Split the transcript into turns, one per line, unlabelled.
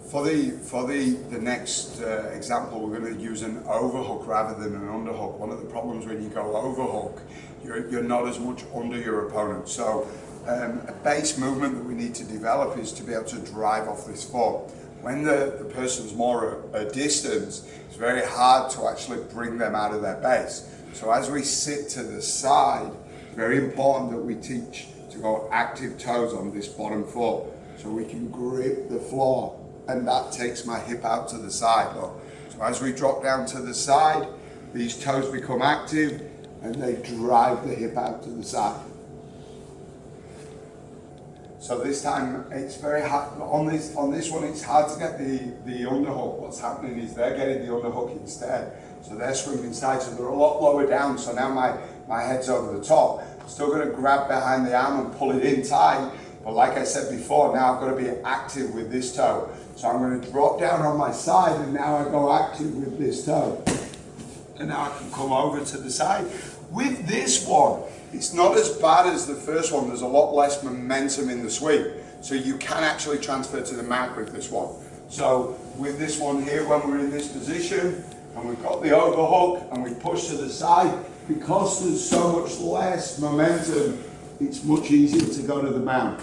For the next example, we're going to use an overhook rather than an underhook. One of the problems when you go overhook, you're not as much under your opponent. So a base movement that we need to develop is to be able to drive off this foot. When the person's more a distance, it's very hard to actually bring them out of their base. So as we sit to the side, it's very important that we teach to go active toes on this bottom foot so we can grip the floor, and that takes my hip out to the side. Look. So as we drop down to the side, these toes become active and they drive the hip out to the side. So this time it's very hard, on this one it's hard to get the underhook. What's happening is they're getting the underhook instead. So they're swinging side, so they're a lot lower down, so now my head's over the top. I'm still going to grab behind the arm and pull it in tight, but like I said before, now I've got to be active with this toe. So I'm going to drop down on my side and now I go active with this toe. And now I can come over to the side. With this one, it's not as bad as the first one. There's a lot less momentum in the sweep. So you can actually transfer to the mount with this one. So with this one here, when we're in this position, and we've got the overhook, and we push to the side, because there's so much less momentum, it's much easier to go to the mount.